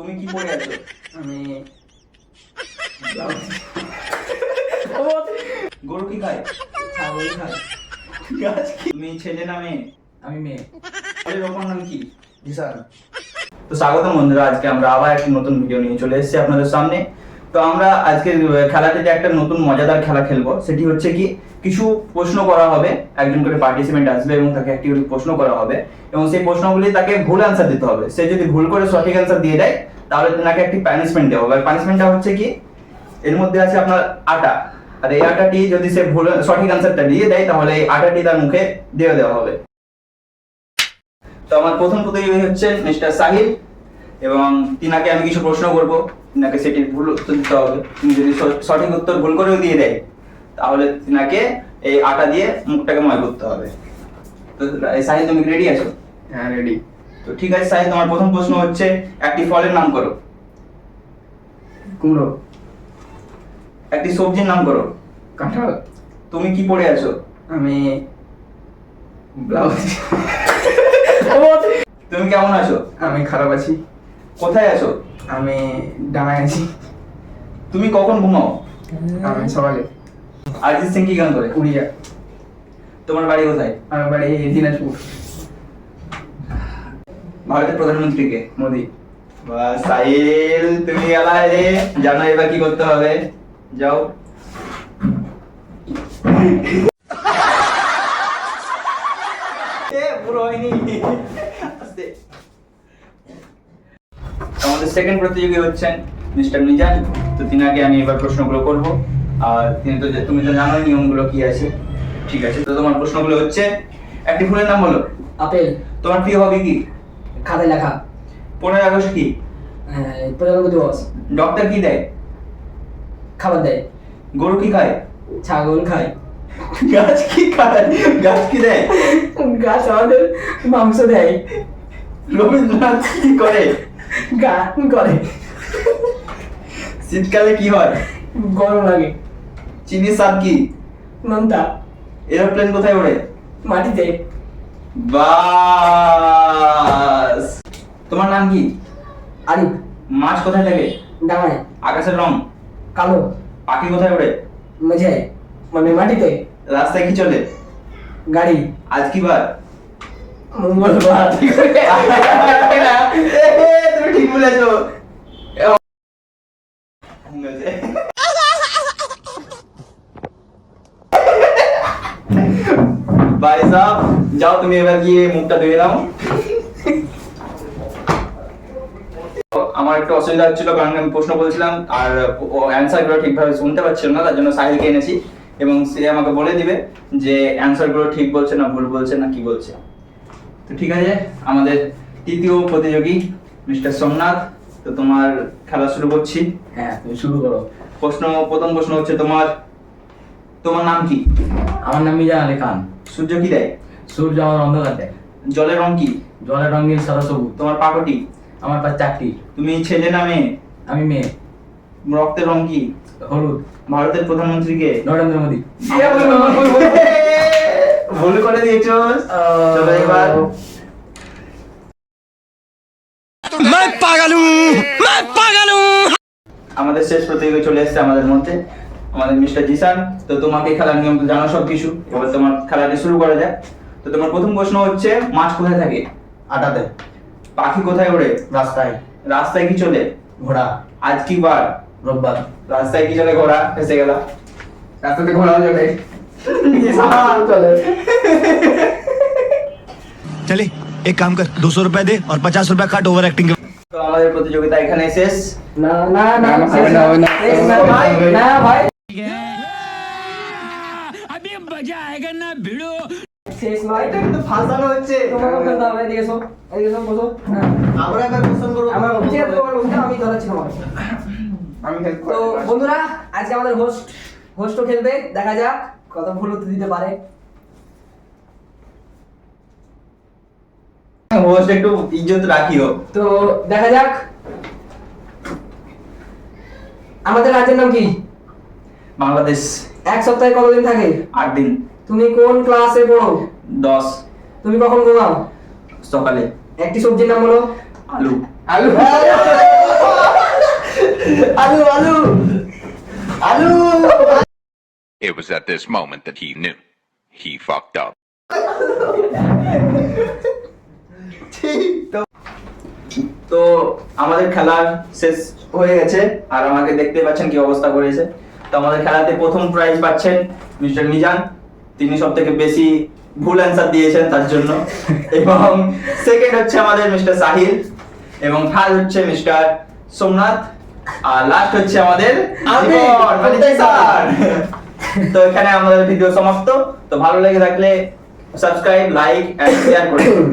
তুমি কি পড়ে আছো? আমি গরু কি খায়? ছাগল খাই। গাছ কি? তুমি ছেলে না মেয়ে? আমি মেয়ে। ছেলের ওপর নাম কি? জিসান। তো স্বাগতম বন্ধুরা, আজকে আমরা আবার একটি নতুন ভিডিও নিয়ে চলে এসেছি আপনাদের সামনে। তো আমরা আজকে খেলাটিতে একটা নতুন মজাদার খেলা খেলবো। সেটি হচ্ছে কি, কিছু প্রশ্ন করা হবে, একজন করে পার্টিসিপেন্ট আসবে এবং তাকে একটি করে প্রশ্ন করা হবে এবং সেই প্রশ্নগুলি তাকে ভুল অ্যান্সার দিতে হবে। সে যদি ভুল করে সঠিক অ্যান্সার দিয়ে দেয় তাহলে তাকে একটি পানিশমেন্ট দেওয়া হবে। আর পানিশমেন্টটা হচ্ছে কি, এর মধ্যে আছে আপনার আটা, আর এই আটাটি যদি সে ভুল সঠিক অ্যান্সারটা দিয়ে দেয় তাহলে এই আটাটি তার মুখে দিয়ে দেওয়া হবে। তো আমার প্রথম প্রতিযোগী হচ্ছেন মিস্টার সাহিল এবং তিনাকে আমি কিছু প্রশ্ন করব, তিনাকে সেটির ভুল উত্তর দিতে হবে। তিনি যদি সঠিক উত্তর ভুল করেও দিয়ে দেয় তাহলে তিনাকে এই আটা দিয়ে মুখটাকে ময় করতে হবে। তো সাহিল, তুমি রেডি আছো? হ্যাঁ, রেডি। তো ঠিক আছে সাহিল, তোমার প্রথম প্রশ্ন হচ্ছে একটি ফলের নাম করো। কুমড়ো। একটি সবজির নাম করো। কাঁঠাল। তুমি কি পড়ে আছো? আমি ব্লাউজ। তুমি কেমন আছো? আমি খারাপ আছি। কোথায় আছো? আমি ডাঙায় আছি। তুমি কখন ঘুমাও? আমি সকালে। অরিজিৎ সিং কি গান করে? উড়িয়া। তোমার বাড়ি কোথায়? আমার বাড়ি দিনাজপুর। ভারতের প্রধানমন্ত্রী কে? মোদি। বাস সাহিল, তুমি এলাই রে, জানো এবার কি করতে হবে, যাও। পুরো হয়নি। আস্তে। আমাদের সেকেন্ড প্রতিযোগী হচ্ছেন মিস্টার মিজান। তো তিনাকে আমি এবার প্রশ্নগুলো করব, আর তুমি তো জানোই নিয়মগুলো কি আছে। ঠিক আছে, তো তোমার প্রশ্নগুলো হচ্ছে, একটি ফুলের নাম বলো। আপেল। তোমার প্রিয় হবি কি? খাতায় লেখা। 15 আগস্ট কি? প্রজাতন্ত্র দিবস। ডক্টর কি দেয়? খাবার দেয়। গরু কি খায়? ছাগল খায়। গাছ কি খায়? গাছ কি দেয়? গাছ আমাদের মাংস দেয়। রবীন্দ্রনাথ কি করে? গান করে। শীতকালে কি হয়? গরম লাগে। চিনি সাপ কি? নোনতা। এরোপ্লেন কোথায় ওড়ে? মাটিতে। বাস। তোমার নাম কি? আরিফ। মাছ কোথায় থাকে? ডাঙায়। আকাশের রং? কালো। পাখি কোথায় ওড়ে? মেঝে, মানে মাটিতে। রাস্তায় কি চলে? গাড়ি। আজ কি বার? মঙ্গলবার। তুমি ঠিক বলেছো। ভাই সাহেব, যাও তুমি এবার গিয়ে মুখটা ধুয়ে নাও। আমার একটু অসুবিধা হচ্ছিল, কারণ আমি প্রশ্ন বলছিলাম আর অ্যান্সার গুলো ঠিকভাবে শুনতে পাচ্ছিল না, তার জন্য সাহিলকে এনেছি এবং সে আমাকে বলে দিবে যে অ্যান্সার গুলো ঠিক বলছে না ভুল বলছে না কি বলছে। তো ঠিক আছে, আমাদের তৃতীয় প্রতিযোগী মিস্টার সোমনাথ। তো তোমার খেলা শুরু করছি। হ্যাঁ, তুমি শুরু করো। প্রথম প্রশ্ন হচ্ছে তোমার নাম কি? আমার নাম মিজান আলী খান। সূর্য কি দেয়? সূর্য আমার অন্ধকার দেয়। জলের রং কি? জলের রঙিন সাদা সবুজ। তোমার পাকটি? আমার পাশ চারটি। তুমি ছেলে না মেয়ে? আমি মেয়ে। রক্তের রং কি? হলুদ। ভারতের প্রধানমন্ত্রী কে? নরেন্দ্র মোদী। ভুল করে দিয়েছো। চলো এবার। আমাদের শেষ প্রতিযোগী চলে এসেছে আমাদের মধ্যে, আমাদের মিস্টার জিসান। তো তোমাকে খেলার নিয়ম তো জানো সব কিছু, এবার তোমার খেলাটি শুরু করা যাক। তো তোমার প্রথম প্রশ্ন হচ্ছে, মাছ কোথায় থাকে? আটাতে। পাখি কোথায় ওড়ে? রাস্তায়। রাস্তায় কি চলে? ঘোড়া। আজ কি বার? রোববার। রাস্তায় কি চলে? ঘোড়া। ফেসে গেল। রাস্তাতে ঘোড়া চলে। চলে। चले एक काम कर 200 रुपए दे और 50 रुपए काट ओवर एक्टिंग के। তো আমাদের প্রতিযোগিতা এখানে শেষ। না না না, না, শেষ হবে না, শেষ হবে না না, ভাই, হবে না। না ভাই, अभी मजा आएगा ना भिड़ो। শেষ নয়। এটা কিন্তু ফাঁসানো হচ্ছে। তোমাকে খেলতে হবে। এদিকে এসো, এদিকে এসো, বসো। হ্যাঁ, আমরা এবার কোশ্চেন করব। আমার ঠিক আছে, তোমার বলতে আমি ধরাচ্ছি তোমাকে। আমি হেল্প তো বন্ধুরা, আজকে আমাদের হোস্টও খেলবে, দেখা যাক কত ভুল উত্তর দিতে পারে। হোস্ট একটু ইজ্জত রাখিও। তো দেখা যাক। আমাদের রাজ্যের নাম কি? বাংলাদেশ। এক সপ্তাহে কতদিন থাকে? 8 দিন। তুমি কোন ক্লাসে পড়ো? 10। তুমি কখন ঘুমাও? সকালে। একটি সবজির নাম বলো। আলু। আলু। আলু আলু আলু It was at this moment that he knew. He fucked up. তো আমাদের খেলা শেষ হয়ে গেছে আর আমাকে দেখতে পাচ্ছেন কি অবস্থা করেছে। তো আমাদের খেলাতে প্রথম প্রাইজ পাচ্ছেন মিস্টার মিজান, তিনি সব থেকে বেশি ভুল অ্যান্সার দিয়েছেন তার জন্য। এবং সেকেন্ড হচ্ছে আমাদের মিস্টার সাহিল, এবং থার্ড হচ্ছে মিস্টার সোমনাথ, আর লাস্ট হচ্ছে আমাদের আমি, জীবন, মানে জিসান। তো এখানে আমাদের ভিডিও সমাপ্ত। তো ভালো লেগে থাকলে সাবস্ক্রাইব, লাইক এন্ড শেয়ার করুন।